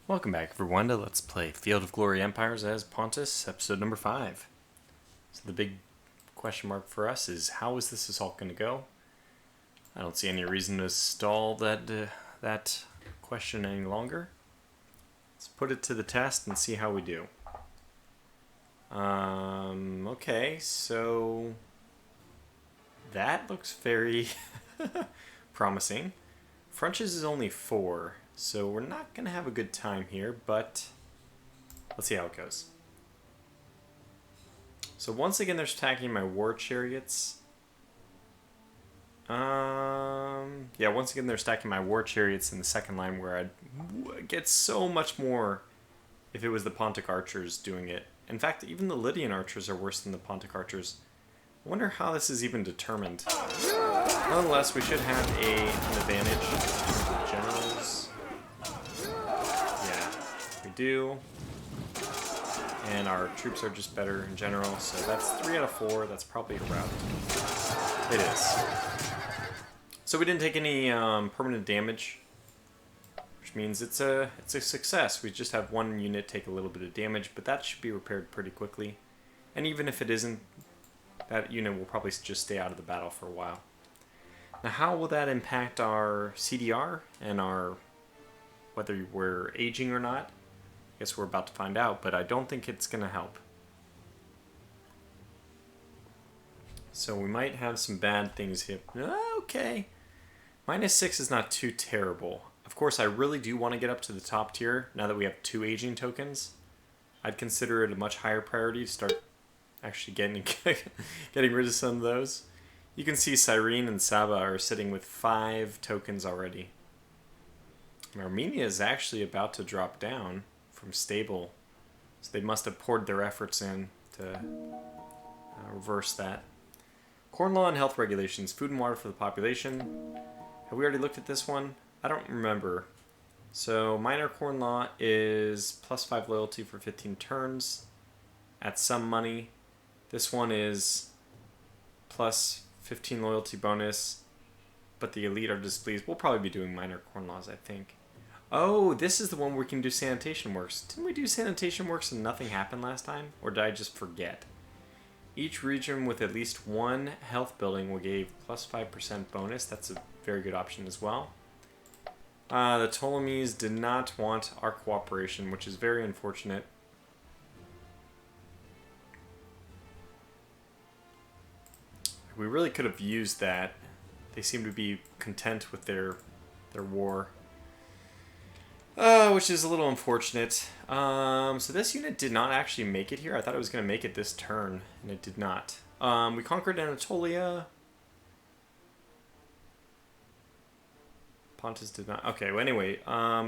Welcome back, everyone, to Let's Play Field of Glory Empires as Pontus, episode number 5. So the big question mark for us is, how is this assault going to go? I don't see any reason to stall that question any longer. Let's put it to the test and see how we do. Okay, so that looks very promising. French's is only 4. So we're not going to have a good time here, but let's see how it goes. So once again, they're attacking my war chariots. Yeah, once again, they're stacking my war chariots in the second line where I'd get so much more if it was the Pontic archers doing it. In fact, even the Lydian archers are worse than the Pontic archers. I wonder how this is even determined. Nonetheless, we should have an advantage. Generals. We do, and our troops are just better in general, so that's 3 out of 4. That's probably a rout. It is. So we didn't take any permanent damage, which means it's a success. We just have one unit take a little bit of damage, but that should be repaired pretty quickly. And even if it isn't, that unit will probably just stay out of the battle for a while. Now, how will that impact our CDR and our whether we're aging or not? I guess we're about to find out, but I don't think it's going to help. So we might have some bad things here. Okay. -6 is not too terrible. Of course, I really do want to get up to the top tier now that we have 2 aging tokens. I'd consider it a much higher priority to start actually getting rid of some of those. You can see Cyrene and Saba are sitting with 5 tokens already. And Armenia is actually about to drop down from stable, so they must have poured their efforts in to reverse that. Corn law and health regulations, food and water for the population. Have we already looked at this one? I don't remember. So minor corn law is +5 loyalty for 15 turns at some money. This one is +15 loyalty bonus, but the elite are displeased. We'll probably be doing minor corn laws, I think. Oh, this is the one where we can do sanitation works. Didn't we do sanitation works and nothing happened last time? Or did I just forget? Each region with at least 1 health building will give +5% bonus. That's a very good option as well. The Ptolemies did not want our cooperation, which is very unfortunate. We really could have used that. They seem to be content with their war. Which is a little unfortunate. So this unit did not actually make it here. I thought it was going to make it this turn, and it did not. We conquered Anatolia. Pontus did not. Okay, well anyway,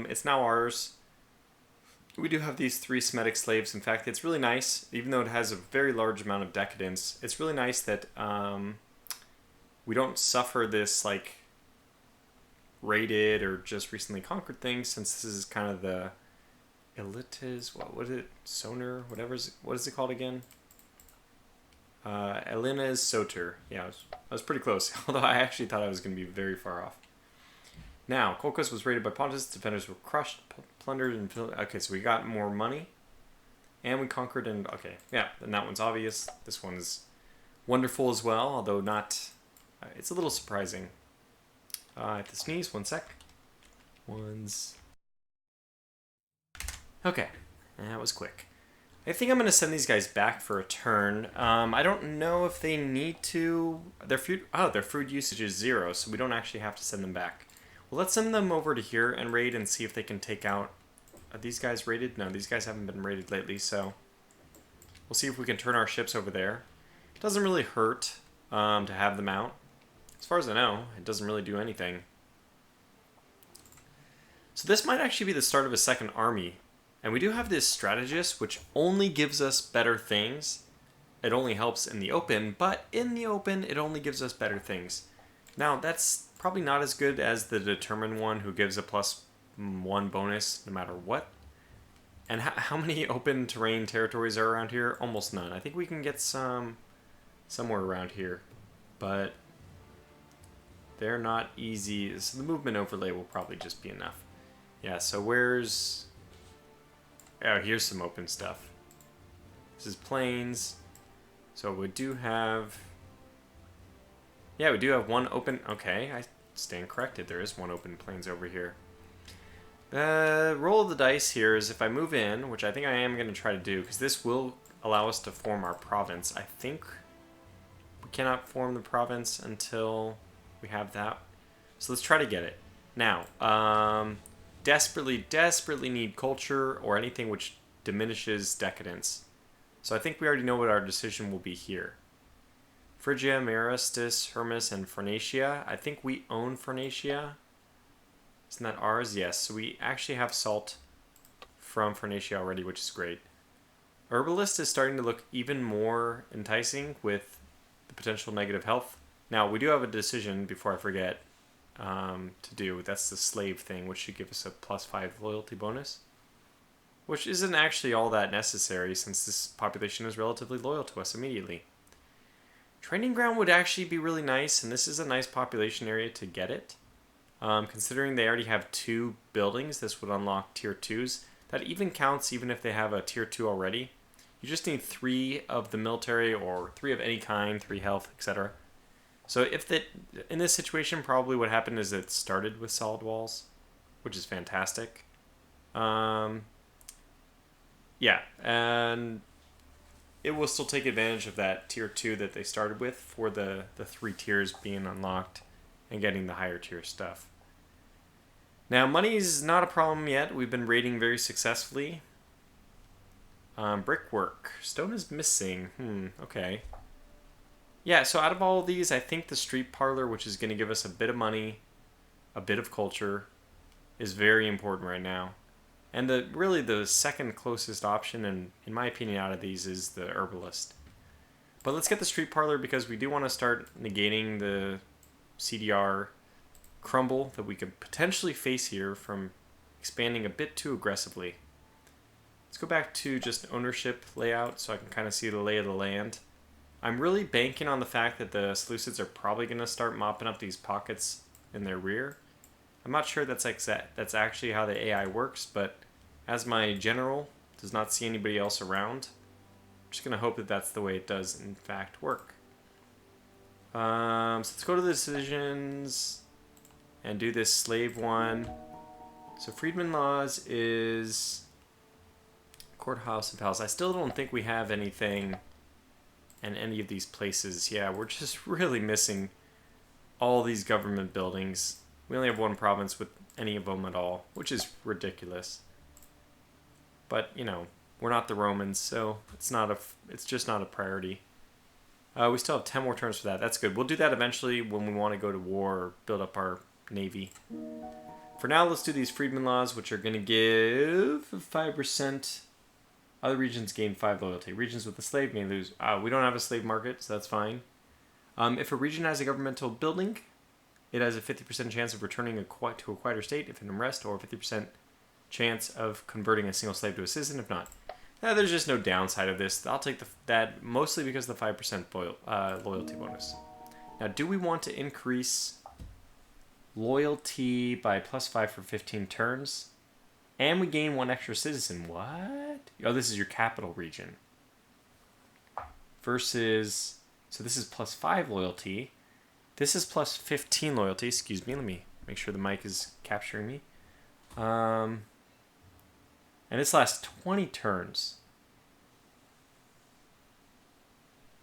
it's now ours. We do have these 3 Semitic slaves. In fact, it's really nice, even though it has a very large amount of decadence, it's really nice that we don't suffer this, like, raided or just recently conquered things, since this is kind of the elites. What is it? Sonar? What is it called again? Elena's Soter. Yeah, I was pretty close, although I actually thought I was going to be very far off. Now, Colchos was raided by Pontus. Defenders were crushed, plundered, and okay, so we got more money. And we conquered, and okay, yeah, and that one's obvious. This one's wonderful as well, although not... it's a little surprising. I have to sneeze. 1 sec. Okay, that was quick. I think I'm going to send these guys back for a turn. I don't know if they need to... Their food usage is 0, so we don't actually have to send them back. Well, let's send them over to here and raid and see if they can take out... Are these guys raided? No, these guys haven't been raided lately, so... We'll see if we can turn our ships over there. It doesn't really hurt to have them out. As far as I know, it doesn't really do anything. So this might actually be the start of a second army. And we do have this strategist, which only gives us better things. It only helps in the open, but in the open, it only gives us better things. Now, that's probably not as good as the determined one, who gives a +1 bonus no matter what. And how many open terrain territories are around here? Almost none. I think we can get some somewhere around here. But... they're not easy, so the movement overlay will probably just be enough. Yeah, so where's Oh, here's some open stuff. This is plains. So we do have... Yeah, we do have one open... Okay, I stand corrected. There is one open plains over here. The roll of the dice here is if I move in, which I think I am going to try to do, because this will allow us to form our province. I think we cannot form the province until we have that. So let's try to get it. Now, desperately need culture or anything which diminishes decadence. So I think we already know what our decision will be here. Phrygia, Marastis, Hermus, and Phoenicia. I think we own Phoenicia. Isn't that ours? Yes. So we actually have salt from Phoenicia already, which is great. Herbalist is starting to look even more enticing with the potential negative health. Now, we do have a decision, before I forget, to do. That's the slave thing, which should give us a +5 loyalty bonus. Which isn't actually all that necessary, since this population is relatively loyal to us immediately. Training ground would actually be really nice, and this is a nice population area to get it. Considering they already have 2 buildings, this would unlock tier 2s. That even counts even if they have a tier 2 already. You just need 3 of the military, or 3 of any kind, 3 health, etc. So if that, in this situation, probably what happened is it started with solid walls, which is fantastic. Yeah, and it will still take advantage of that tier 2 that they started with for the 3 tiers being unlocked and getting the higher tier stuff. Now, money is not a problem yet. We've been raiding very successfully. Brickwork. Stone is missing. Okay. Yeah, so out of all of these, I think the street parlor, which is going to give us a bit of money, a bit of culture, is very important right now. And really the second closest option, and in my opinion, out of these is the herbalist. But let's get the street parlor because we do want to start negating the CDR crumble that we could potentially face here from expanding a bit too aggressively. Let's go back to just ownership layout so I can kind of see the lay of the land. I'm really banking on the fact that the Seleucids are probably going to start mopping up these pockets in their rear. I'm not sure that's actually how the AI works, but as my general does not see anybody else around, I'm just going to hope that that's the way it does in fact work. So let's go to the decisions and do this slave one. So Freedman Laws is Courthouse and Palace. I still don't think we have anything in any of these places. Yeah, we're just really missing all these government buildings. We only have one province with any of them at all, which is ridiculous. But, you know, we're not the Romans, so it's just not a priority. We still have 10 more turns for that. That's good. We'll do that eventually when we want to go to war or build up our navy. For now, let's do these freedmen laws, which are going to give 5%. Other regions gain 5 loyalty. Regions with a slave may lose. We don't have a slave market, so that's fine. If a region has a governmental building, it has a 50% chance of returning to a quieter state if in unrest, or a 50% chance of converting a single slave to a citizen if not. There's just no downside of this. I'll take that mostly because of the 5% loyalty bonus. Now, do we want to increase loyalty by +5 for 15 turns? And we gain 1 extra citizen. What? Oh, this is your capital region. Versus, so this is +5 loyalty. This is +15 loyalty. Excuse me, let me make sure the mic is capturing me. And this lasts 20 turns.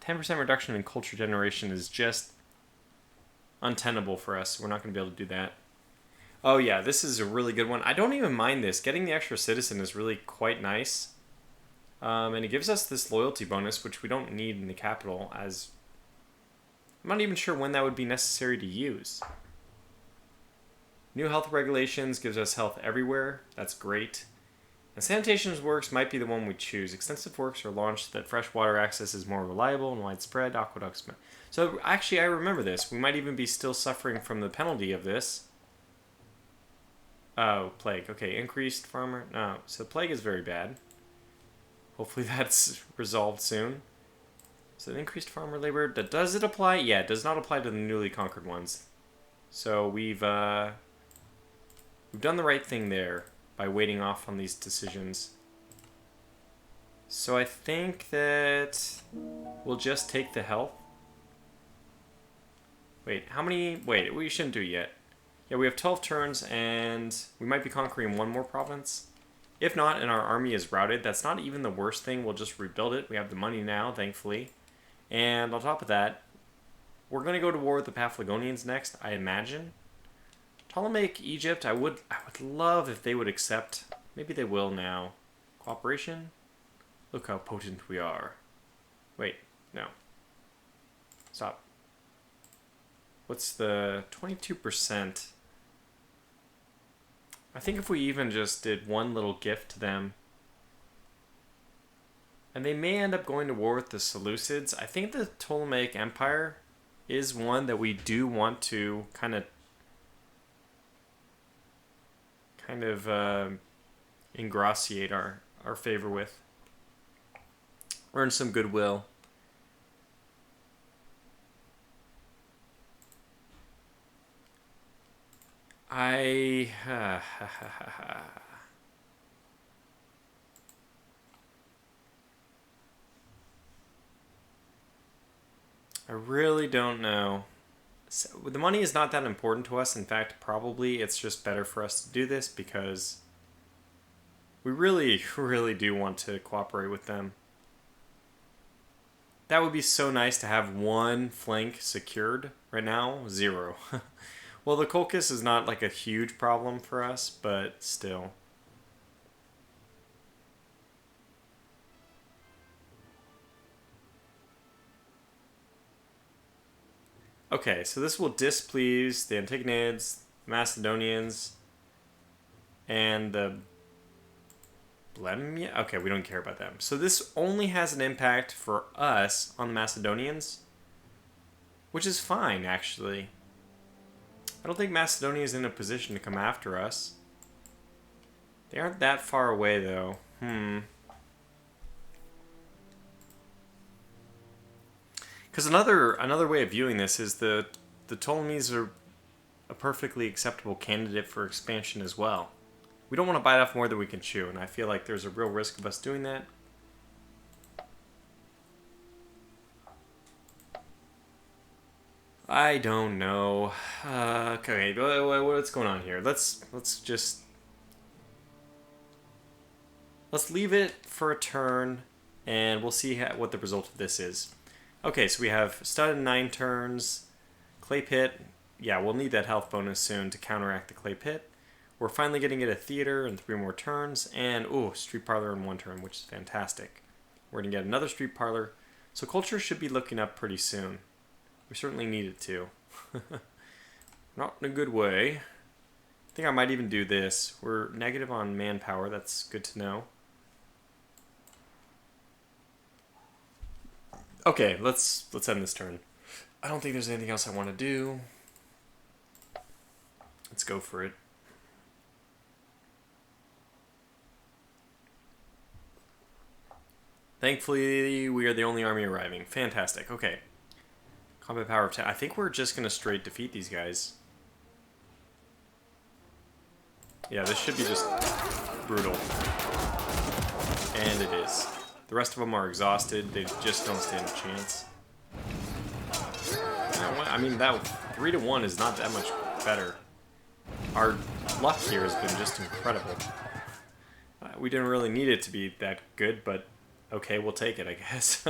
10% reduction in culture generation is just untenable for us. We're not going to be able to do that. Oh yeah, this is a really good one. I don't even mind this. Getting the extra citizen is really quite nice. And it gives us this loyalty bonus, which we don't need in the capital, as I'm not even sure when that would be necessary to use. New health regulations gives us health everywhere. That's great. And sanitation works might be the one we choose. Extensive works are launched that fresh water access is more reliable and widespread. Aqueducts. So actually, I remember this. We might even be still suffering from the penalty of this. Oh, plague. Okay, increased farmer. No, so plague is very bad. Hopefully that's resolved soon. So increased farmer labor. Does it apply? Yeah, it does not apply to the newly conquered ones. So we've done the right thing there by waiting off on these decisions. So I think that we'll just take the health. Wait, how many? Wait, we shouldn't do it yet. Yeah, we have 12 turns, and we might be conquering one more province. If not, and our army is routed, that's not even the worst thing. We'll just rebuild it. We have the money now, thankfully. And on top of that, we're going to go to war with the Paphlagonians next, I imagine. Ptolemaic Egypt, I would love if they would accept. Maybe they will now. Cooperation? Look how potent we are. Wait, no. Stop. What's the 22%? I think if we even just did one little gift to them, and they may end up going to war with the Seleucids. I think the Ptolemaic Empire is one that we do want to kind of ingratiate our favor with. Earn some goodwill. I really don't know. So, the money is not that important to us. In fact, probably it's just better for us to do this because we really, really do want to cooperate with them. That would be so nice to have one flank secured. Right now, 0. Well, the Colchis is not like a huge problem for us, but still. Okay, so this will displease the Antigonids, Macedonians, and the Blemia? Okay, we don't care about them. So this only has an impact for us on the Macedonians, which is fine, actually. I don't think Macedonia is in a position to come after us. They aren't that far away, though. Because another way of viewing this is the Ptolemies are a perfectly acceptable candidate for expansion as well. We don't want to bite off more than we can chew, and I feel like there's a real risk of us doing that. I don't know. Okay, what's going on here? Let's leave it for a turn, and we'll see what the result of this is. Okay, so we have stud in 9 turns, clay pit. Yeah, we'll need that health bonus soon to counteract the clay pit. We're finally getting it a theater in 3 more turns, and street parlor in 1 turn, which is fantastic. We're gonna get another street parlor, so culture should be looking up pretty soon. We certainly need it to. Not in a good way. I think I might even do this. We're negative on manpower. That's good to know. Okay, let's end this turn. I don't think there's anything else I want to do. Let's go for it. Thankfully, we are the only army arriving. Fantastic. Okay. Combat power of 10. I think we're just going to straight defeat these guys. Yeah, this should be just brutal. And it is. The rest of them are exhausted. They just don't stand a chance. I mean, that 3-1 is not that much better. Our luck here has been just incredible. We didn't really need it to be that good, but okay, we'll take it, I guess.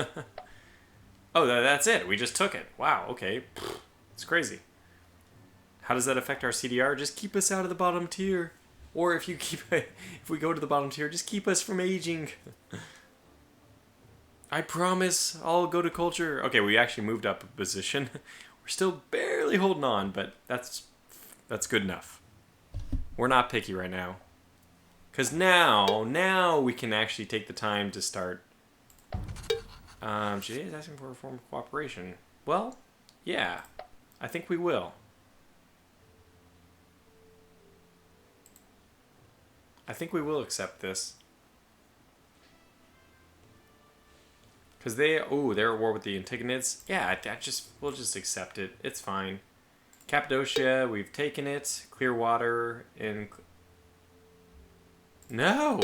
Oh, that's it. We just took it. Wow, okay. It's crazy. How does that affect our CDR? Just keep us out of the bottom tier. Or if we go to the bottom tier, just keep us from aging. I promise I'll go to culture. Okay, we actually moved up a position. We're still barely holding on, but that's good enough. We're not picky right now. Because now we can actually take the time to start. Judea is asking for a form of cooperation. Well, yeah. I think we will. I think we will accept this. Because they're at war with the Antigonids. Yeah, we'll just accept it. It's fine. Cappadocia, we've taken it. Clearwater, and... No!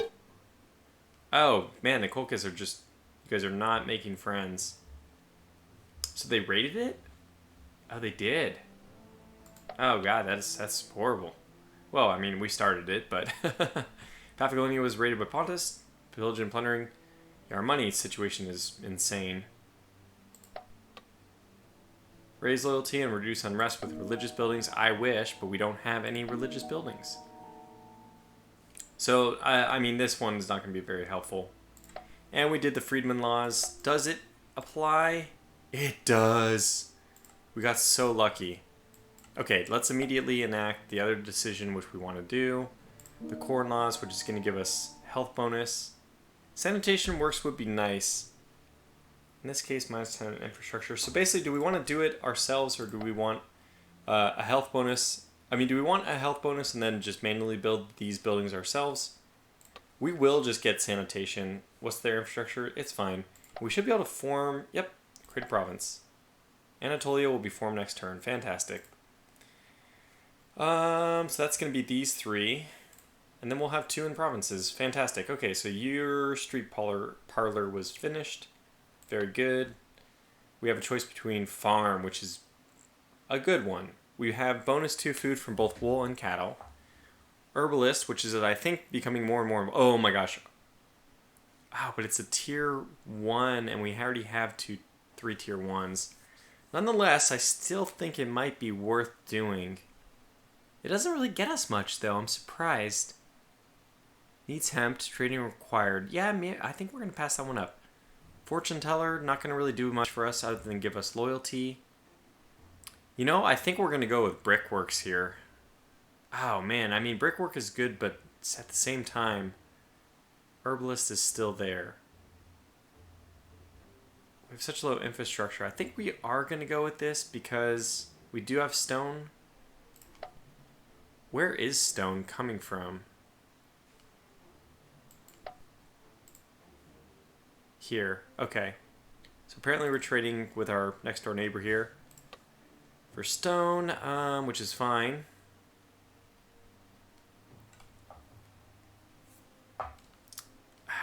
Oh, man, the Kolkas are just... You guys are not making friends. So they raided it? Oh, they did. Oh, God, that's horrible. Well, I mean, we started it, but... Paphlagonia was raided by Pontus. Pillage and plundering. Our money situation is insane. Raise loyalty and reduce unrest with religious buildings. I wish, but we don't have any religious buildings. So, I mean, this one's not going to be very helpful. And we did the Freedman laws. Does it apply? It does. We got so lucky. Okay, let's immediately enact the other decision which we want to do. The corn laws, which is going to give us health bonus. Sanitation works would be nice. In this case, -10 infrastructure. So basically, do we want to do it ourselves, or do we want a health bonus? I mean, do we want a health bonus and then just manually build these buildings ourselves? We will just get sanitation. What's their infrastructure? It's fine. We should be able to form... Yep, create a province. Anatolia will be formed next turn. Fantastic. So that's going to be these three. And then we'll have 2 in provinces. Fantastic. Okay, so your street parlor was finished. Very good. We have a choice between farm, which is a good one. We have bonus 2 food from both wool and cattle. Herbalist, which is, I think, becoming more and more... Oh my gosh. Wow, but it's a tier 1, and we already have 3 tier 1s. Nonetheless, I still think it might be worth doing. It doesn't really get us much, though. I'm surprised. Needs hemp, trading required. Yeah, I think we're going to pass that one up. Fortune teller, not going to really do much for us other than give us loyalty. You know, I think we're going to go with brickworks here. Oh, man. I mean, brickwork is good, but at the same time, herbalist is still there. We have such low infrastructure. I think we are going to go with this because we do have stone. Where is stone coming from? Here. Okay. So apparently we're trading with our next door neighbor here for stone, which is fine.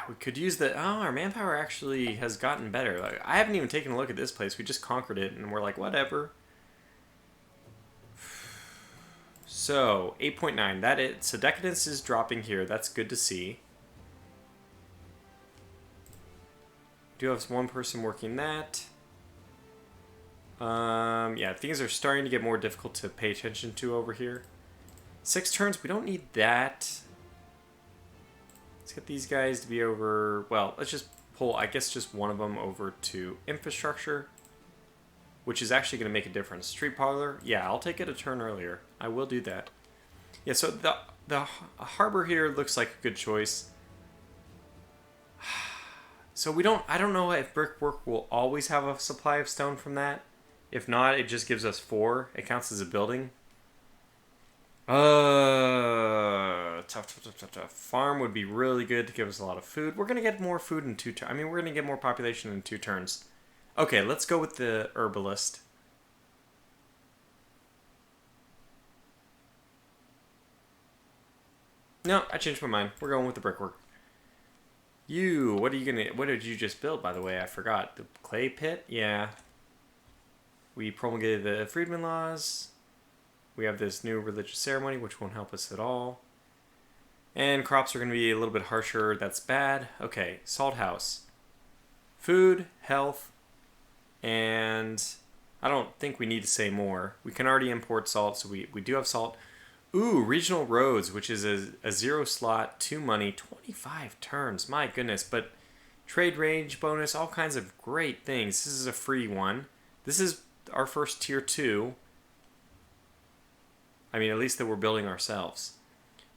We could use the... Oh, our manpower actually has gotten better. Like, I haven't even taken a look at this place. We just conquered it, and we're like, whatever. So, 8.9. That it. So decadence is dropping here. That's good to see. Do have one person working that. Yeah, things are starting to get more difficult to pay attention to over here. 6 turns. We don't need that. Let's get these guys to be over... Well, let's just pull, I guess, just one of them over to infrastructure, which is actually going to make a difference. Street parlor, yeah, I'll take it a turn earlier. I will do that. Yeah, so the harbor here looks like a good choice. So I don't know if brickwork will always have a supply of stone from that. If not, it just gives us 4. It counts as a building. Tough. Farm would be really good to give us a lot of food. We're going to get more food in 2 turns. I mean, we're going to get more population in 2 turns. Okay, let's go with the herbalist. No, I changed my mind. We're going with the brickwork. What did you just build, by the way? I forgot. The clay pit? Yeah. We promulgated the Freedman laws. We have this new religious ceremony, which won't help us at all. And crops are going to be a little bit harsher. That's bad. Okay, salt house. Food, health, and I don't think we need to say more. We can already import salt, so we do have salt. Ooh, regional roads, which is a 0 slot, 2 money, 25 turns. My goodness, but trade range bonus, all kinds of great things. This is a free one. This is our first tier 2. I mean, at least that we're building ourselves.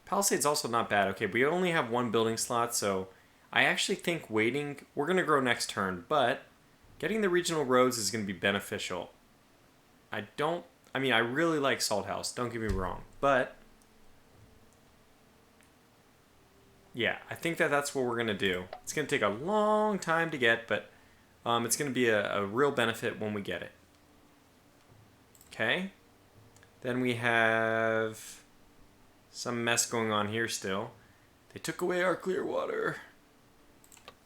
Palisade's also not bad. Okay, we only have 1 building slot, so I actually think waiting... We're going to grow next turn, but getting the regional roads is going to be beneficial. I mean, I really like Salt House, don't get me wrong, but... Yeah, I think that's what we're going to do. It's going to take a long time to get, but it's going to be a real benefit when we get it. Okay. Then we have some mess going on here still. They took away our clear water.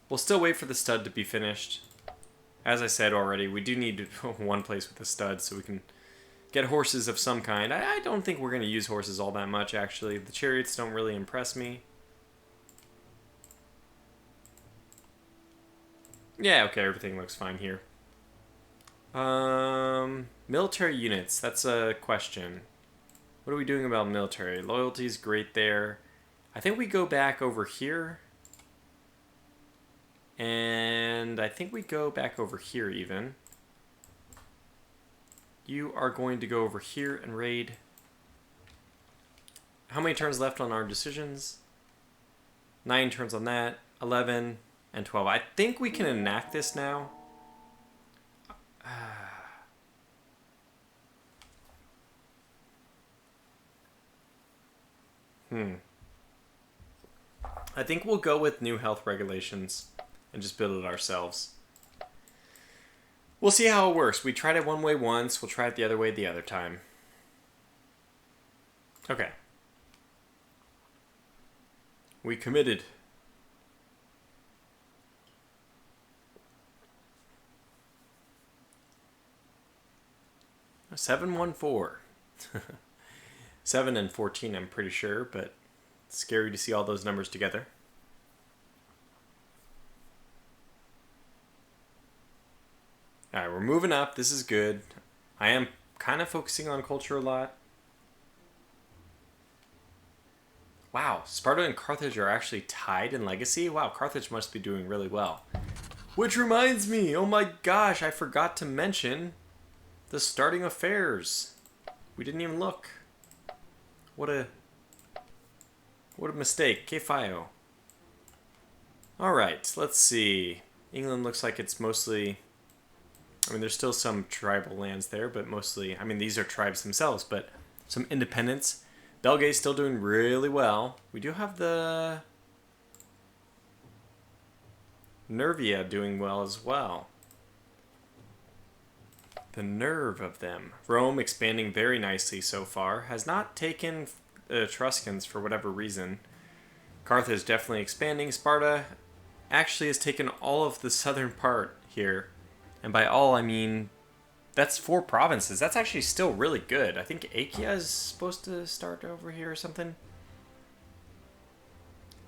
We'll still wait for the stud to be finished. As I said already, we do need one place with a stud so we can get horses of some kind. I don't think we're going to use horses all that much, actually. The chariots don't really impress me. Yeah, okay, everything looks fine here. Military units, that's a question. What are we doing about military? Loyalty's great there. I think we go back over here. And I think we go back over here even. You are going to go over here and raid. How many turns left on our decisions? 9 turns on that. 11 and 12. I think we can enact this now. I think we'll go with new health regulations and just build it ourselves. We'll see how it works. We tried it one way once. We'll try it the other way the other time. Okay. We committed. A 714. 7 and 14, I'm pretty sure, but it's scary to see all those numbers together. Alright, we're moving up. This is good. I am kind of focusing on culture a lot. Wow, Sparta and Carthage are actually tied in legacy? Wow, Carthage must be doing really well. Which reminds me, oh my gosh, I forgot to mention the starting affairs. We didn't even look. What a mistake. K-Fio. Alright, let's see. England looks like it's mostly... I mean, there's still some tribal lands there, but mostly... I mean, these are tribes themselves, but some independence. Belgae's still doing really well. We do have the... Nervia doing well as well. The nerve of them. Rome expanding very nicely so far. Has not taken Etruscans for whatever reason. Carthage definitely expanding. Sparta actually has taken all of the southern part here. And by all, I mean, that's 4 provinces. That's actually still really good. I think Achaia is supposed to start over here or something.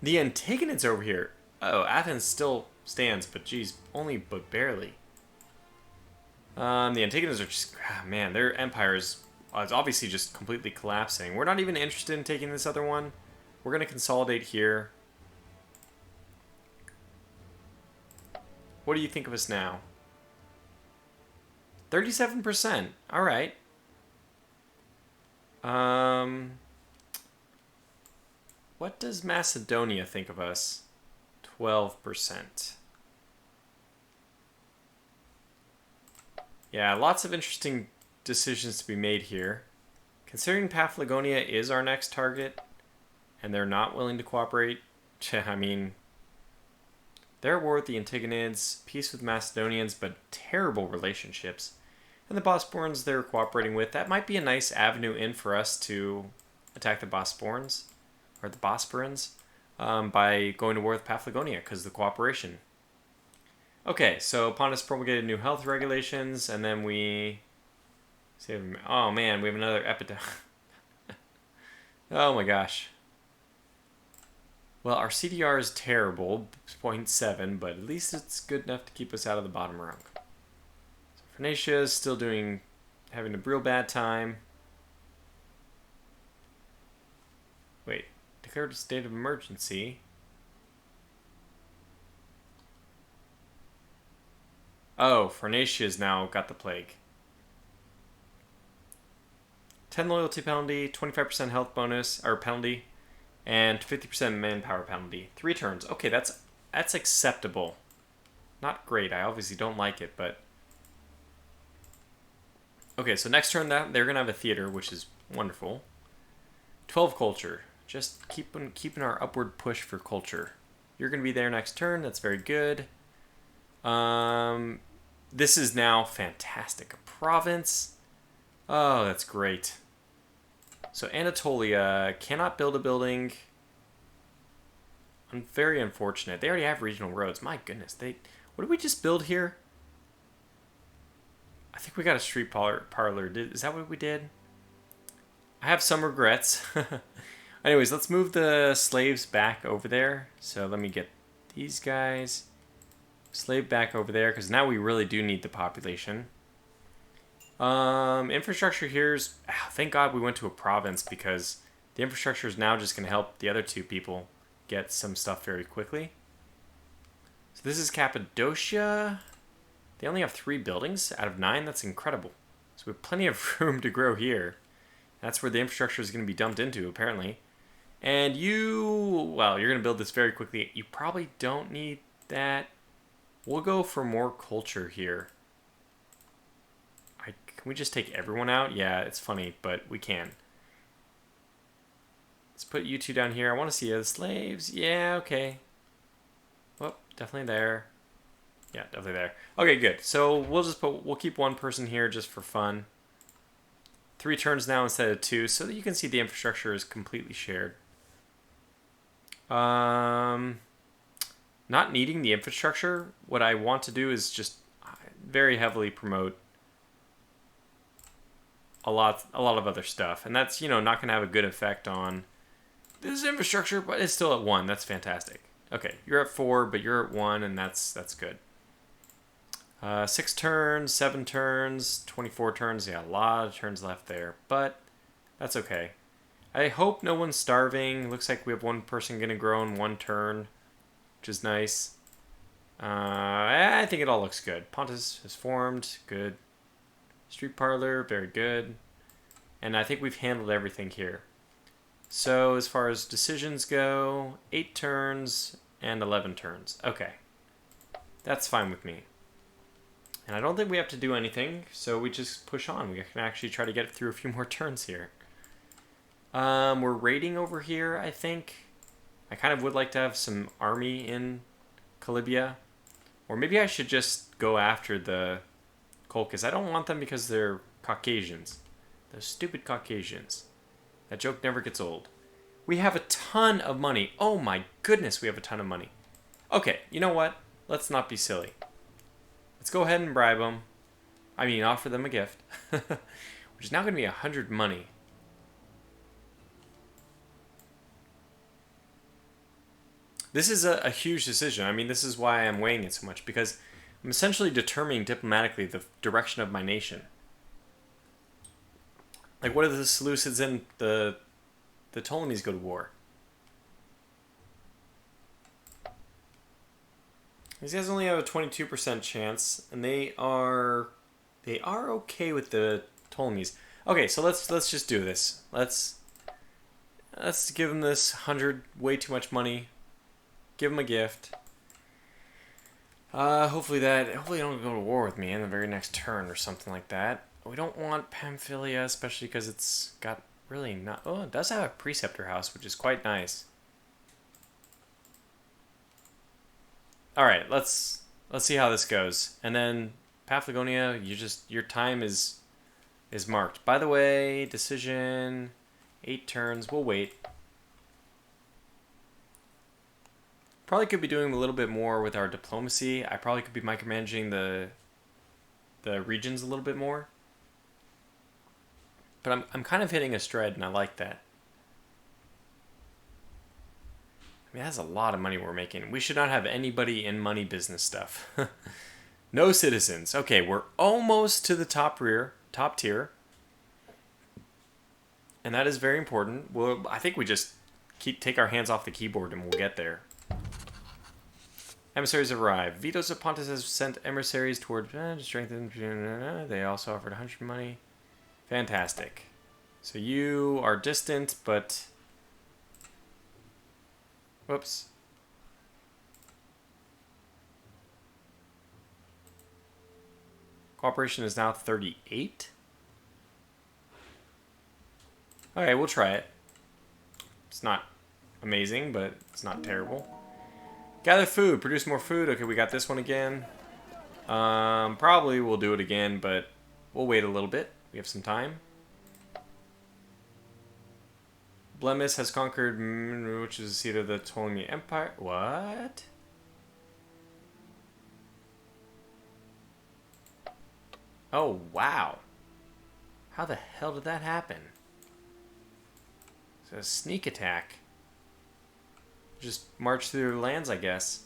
The Antigonids over here. Oh, Athens still stands, but geez, but barely. The Antigonids are just, man, their empire is obviously just completely collapsing. We're not even interested in taking this other one. We're going to consolidate here. What do you think of us now? 37%. All right. What does Macedonia think of us? 12%. Yeah, lots of interesting decisions to be made here. Considering Paphlagonia is our next target, and they're not willing to cooperate, I mean, they're at war with the Antigonids, peace with Macedonians, but terrible relationships. And the Bosporans they're cooperating with, that might be a nice avenue in for us to attack the Bosporans, or the Bosporans, by going to war with Paphlagonia, because of the cooperation. Okay, so Pontus promulgated new health regulations, and then we... Oh man, we have another epidemic. Oh my gosh. Well, our CDR is terrible, 0.7, but at least it's good enough to keep us out of the bottom rung. So Phoenicia is still having a real bad time. Wait, declared a state of emergency. Oh, Phoenicia's now got the plague. 10 loyalty penalty, 25% health bonus, or penalty, and 50% manpower penalty. 3 turns. Okay, that's acceptable. Not great. I obviously don't like it, but... Okay, so next turn they're going to have a theater, which is wonderful. 12 culture. Just keeping our upward push for culture. You're going to be there next turn. That's very good. This is now fantastic. A province. Oh, that's great. So Anatolia cannot build a building Very unfortunate. They already have regional roads. My goodness. What did we just build here? I think we got a street parlor. Is that what we did? I have some regrets. Anyways, let's move the slaves back over there. So let me get these guys. Slave back over there, because now we really do need the population. Infrastructure here's... thank God we went to a province, because the infrastructure is now just going to help the other two people get some stuff very quickly. So this is Cappadocia. They only have 3 buildings out of 9. That's incredible. So we have plenty of room to grow here. That's where the infrastructure is going to be dumped into, apparently. And well, you're going to build this very quickly. You probably don't need that. We'll go for more culture here. Can we just take everyone out? Yeah, it's funny, but we can. Let's put you two down here. I want to see the slaves. Yeah, okay. Well, definitely there. Yeah, definitely there. Okay, good. So we'll keep one person here just for fun. 3 turns now instead of 2, so that you can see the infrastructure is completely shared. Not needing the infrastructure, what I want to do is just very heavily promote a lot of other stuff, and that's not going to have a good effect on this infrastructure, but it's still at 1. That's fantastic. Okay, you're at 4, but you're at 1, and that's good. 6 turns, 7 turns, 24 turns. Yeah, a lot of turns left there, but that's okay. I hope no one's starving. Looks like we have 1 person going to grow in 1 turn, which is nice. I think it all looks good. Pontus has formed. Good. Street parlor. Very good. And I think we've handled everything here. So as far as decisions go, 8 turns and 11 turns. Okay. That's fine with me. And I don't think we have to do anything, so we just push on. We can actually try to get through a few more turns here. We're raiding over here, I think. I kind of would like to have some army in Calibia. Or maybe I should just go after the Colchis. I don't want them because they're Caucasians. Those stupid Caucasians. That joke never gets old. We have a ton of money. Oh my goodness, we have a ton of money. Okay, you know what? Let's not be silly. Let's go ahead and bribe them. I mean, offer them a gift. Which is now going to be 100 money. This is a huge decision. I mean, this is why I'm weighing it so much. Because I'm essentially determining diplomatically the direction of my nation. Like, what if the Seleucids and the Ptolemies go to war? These guys only have a 22% chance, and they are okay with the Ptolemies. Okay, so let's just do this. Let's give them this 100, way too much money. Give them a gift. Hopefully they don't go to war with me in the very next turn or something like that. We don't want Pamphylia, especially because it's got really not... Oh, it does have a preceptor house, which is quite nice. Alright, let's see how this goes. And then, Paphlagonia, your time is marked. By the way, decision, 8 turns, we'll wait. Probably could be doing a little bit more with our diplomacy. I probably could be micromanaging the regions a little bit more. But I'm kind of hitting a stride, and I like that. I mean, that's a lot of money we're making. We should not have anybody in money business stuff. No citizens. Okay, we're almost to the top tier. And that is very important. Well, I think we just take our hands off the keyboard and we'll get there. Emissaries arrive. Vitos of Pontus has sent emissaries toward to strengthen. They also offered 100 money. Fantastic. So you are distant, but... Whoops. Cooperation is now 38. Okay, we'll try it. It's not amazing, but it's not terrible. Gather food. Produce more food. Okay, we got this one again. Probably we'll do it again, but we'll wait a little bit. We have some time. Blemis has conquered, which is the seat of the Ptolemy Empire. What? Oh, wow. How the hell did that happen? So a sneak attack. Just march through their lands, I guess.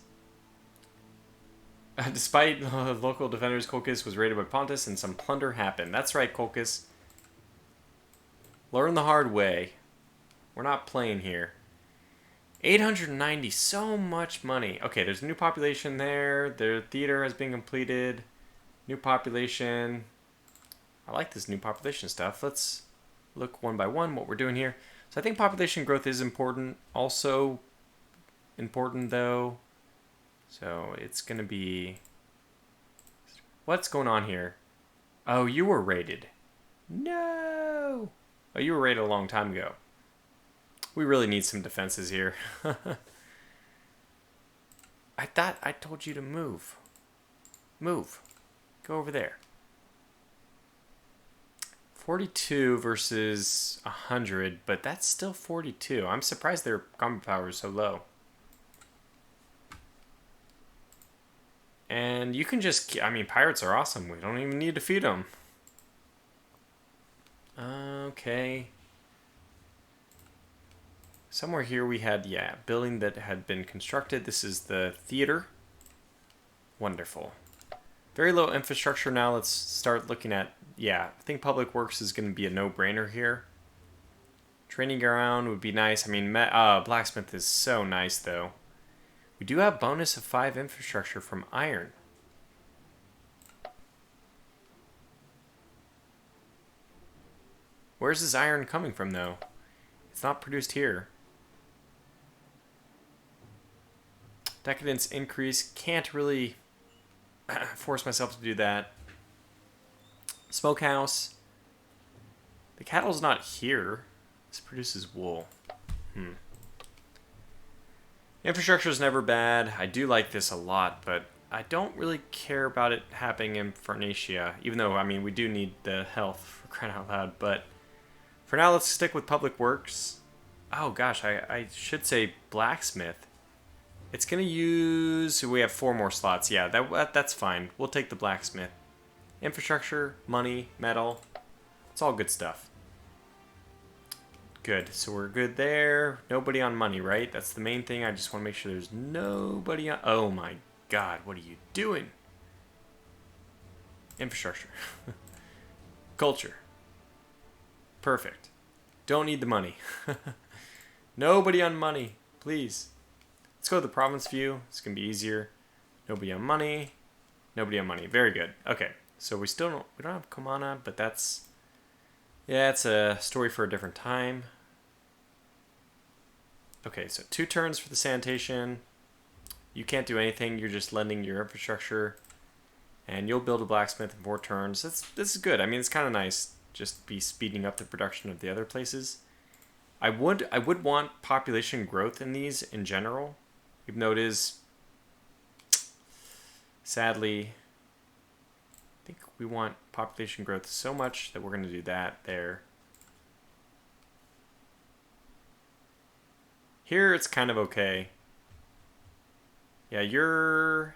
Despite local defenders, Colchis was raided by Pontus and some plunder happened. That's right, Colchis. Learn the hard way. We're not playing here. 890, so much money. Okay, there's a new population there. Their theater has been completed. New population. I like this new population stuff. Let's look one by one what we're doing here. So I think population growth is important. Also important though. So it's going to be... What's going on here? Oh, you were raided. No! Oh, you were raided a long time ago. We really need some defenses here. I thought I told you to move. Move. Go over there. 42 versus 100, but that's still 42. I'm surprised their combat power is so low. And you can just... I mean, pirates are awesome. We don't even need to feed them. Okay. Somewhere here we had, yeah, building that had been constructed. This is the theater. Wonderful. Very low infrastructure now. Let's start looking at, yeah, I think public works is going to be a no-brainer here. Training ground would be nice. I mean, blacksmith is so nice, though. We do have bonus of 5 infrastructure from iron. Where's this iron coming from, though? It's not produced here. Decadence increase. Can't really force myself to do that. Smokehouse. The cattle's not here. This produces wool. Infrastructure is never bad. I do like this a lot, but I don't really care about it happening in Pharnacia. Even though, I mean, we do need the health for crying out loud. But for now, let's stick with public works. Oh gosh, I should say blacksmith. It's going to use... We have 4 more slots. Yeah, that's fine. We'll take the blacksmith. Infrastructure, money, metal. It's all good stuff. Good. So we're good there. Nobody on money, right? That's the main thing. I just want to make sure there's nobody on... Oh my god, what are you doing? Infrastructure. Culture. Perfect. Don't need the money. Nobody on money, please. Let's go to the province view. It's going to be easier. Nobody on money. Nobody on money. Very good. Okay. So we don't have Komana, but that's... Yeah, it's a story for a different time. Okay, so 2 turns for the sanitation. You can't do anything. You're just lending your infrastructure. And you'll build a blacksmith in 4 turns. This is good. I mean, it's kind of nice. Just be speeding up the production of the other places. I would want population growth in these in general. Even though it is... Sadly... I think we want population growth so much that we're going to do that there. Here it's kind of okay. Yeah, you're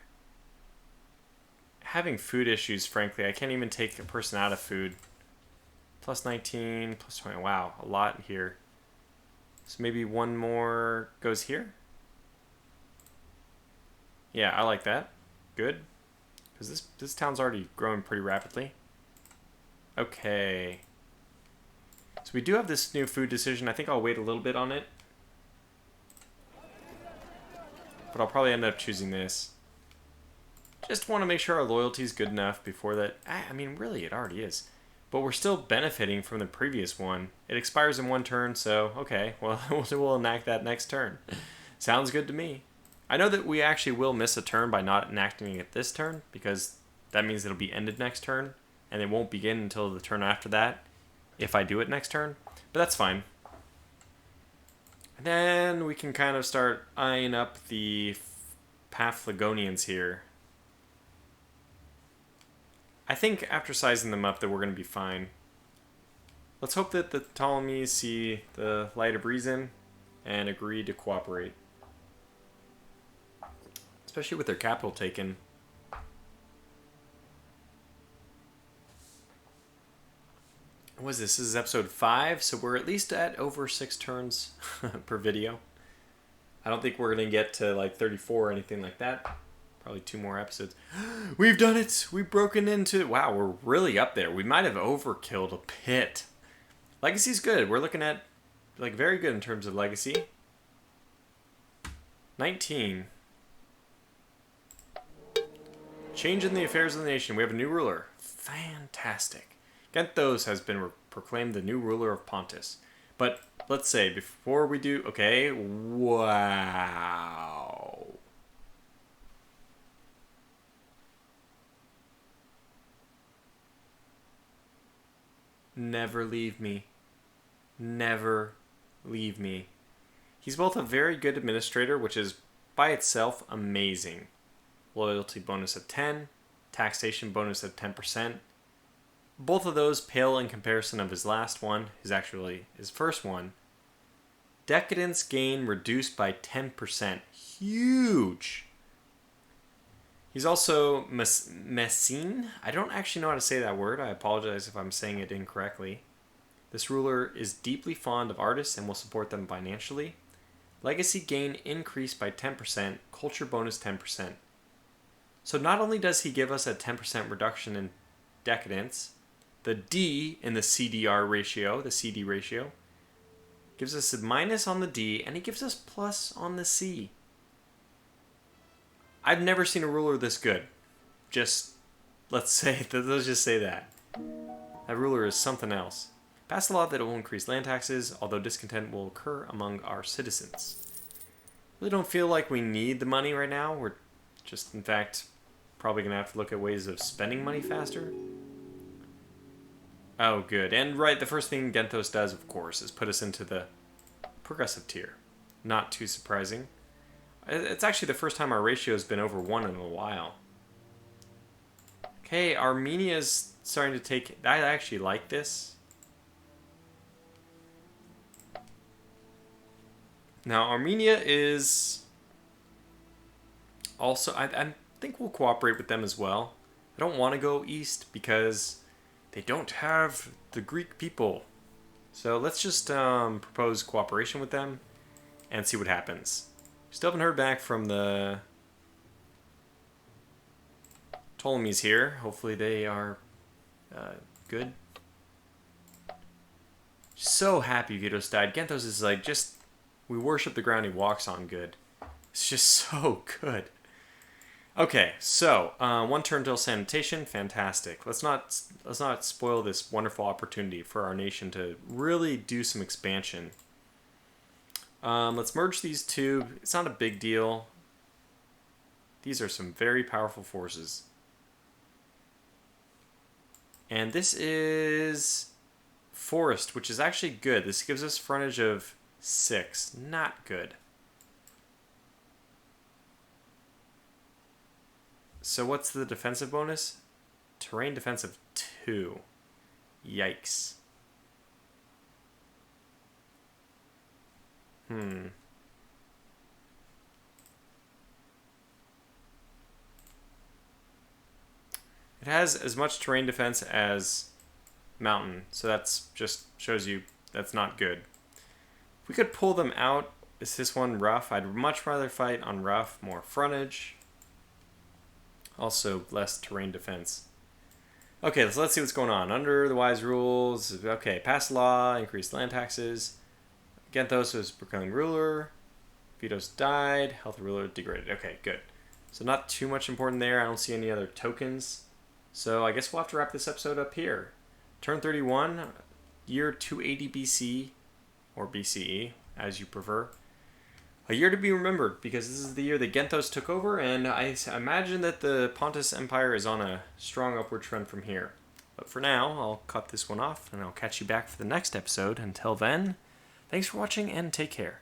having food issues, frankly. I can't even take a person out of food. Plus 19, plus 20. Wow, a lot here. So maybe one more goes here. Yeah, I like that. Good. Because this town's already growing pretty rapidly. Okay. So we do have this new food decision. I think I'll wait a little bit on it. But I'll probably end up choosing this. Just want to make sure our loyalty is good enough before that. I mean, really, it already is. But we're still benefiting from the previous one. It expires in 1 turn, so okay. Well, we'll enact that next turn. Sounds good to me. I know that we actually will miss a turn by not enacting it this turn, because that means it'll be ended next turn, and it won't begin until the turn after that, if I do it next turn. But that's fine. And then we can kind of start eyeing up the Paphlagonians here. I think after sizing them up that we're going to be fine. Let's hope that the Ptolemies see the light of reason and agree to cooperate. Especially with their capital taken. What is this? This is episode 5, so we're at least at over 6 turns per video. I don't think we're going to get to like 34 or anything like that. Probably 2 more episodes. We've done it! We've broken into... Wow, we're really up there. We might have overkilled a pit. Legacy's good. We're looking at like very good in terms of legacy. 19. Change in the affairs of the nation. We have a new ruler. Fantastic. Genthos has been proclaimed the new ruler of Pontus. But let's say, before we do... Okay, wow. Never leave me. Never leave me. He's both a very good administrator, which is by itself amazing. Loyalty bonus of 10, taxation bonus of 10%. Both of those pale in comparison of his last one, his first one. Decadence gain reduced by 10%. Huge! He's also Messine. I don't actually know how to say that word. I apologize if I'm saying it incorrectly. This ruler is deeply fond of artists and will support them financially. Legacy gain increased by 10%, culture bonus 10%. So not only does he give us a 10% reduction in decadence, the D in the CDR ratio, the CD ratio, gives us a minus on the D, and he gives us plus on the C. I've never seen a ruler this good. Let's just say that. That ruler is something else. Pass a law that it will increase land taxes, although discontent will occur among our citizens. Really don't feel like we need the money right now. We're just, in fact, probably going to have to look at ways of spending money faster. Oh, good. And right, the first thing Genthos does, of course, is put us into the progressive tier. Not too surprising. It's actually the first time our ratio has been over 1 in a while. Okay, Armenia's starting to take... I actually like this. Now, Armenia is... Also, I think we'll cooperate with them as well. I don't want to go east because they don't have the Greek people. So let's just propose cooperation with them and see what happens. Still haven't heard back from the Ptolemies here. Hopefully they are good. So happy Vitos died. Genthos is like just... We worship the ground he walks on good. It's just so good. Okay, so 1 turn till sanitation, fantastic. Let's not spoil this wonderful opportunity for our nation to really do some expansion. Let's merge these 2. It's not a big deal. These are some very powerful forces. And this is forest, which is actually good. This gives us frontage of 6. Not good. So what's the defensive bonus? Terrain defense of 2. Yikes. It has as much terrain defense as mountain, so that's just shows you that's not good. If we could pull them out, is this one rough? I'd much rather fight on rough, more frontage. Also, less terrain defense. Okay, so let's see what's going on. Under the wise rules, okay, pass law, increase land taxes. Genthos was proclaimed ruler. Vitos died. Healthy ruler degraded. Okay, good. So not too much important there. I don't see any other tokens. So I guess we'll have to wrap this episode up here. Turn 31, year 280 BC, or BCE, as you prefer. A year to be remembered, because this is the year that Genthos took over, and I imagine that the Pontus Empire is on a strong upward trend from here. But for now, I'll cut this one off, and I'll catch you back for the next episode. Until then, thanks for watching, and take care.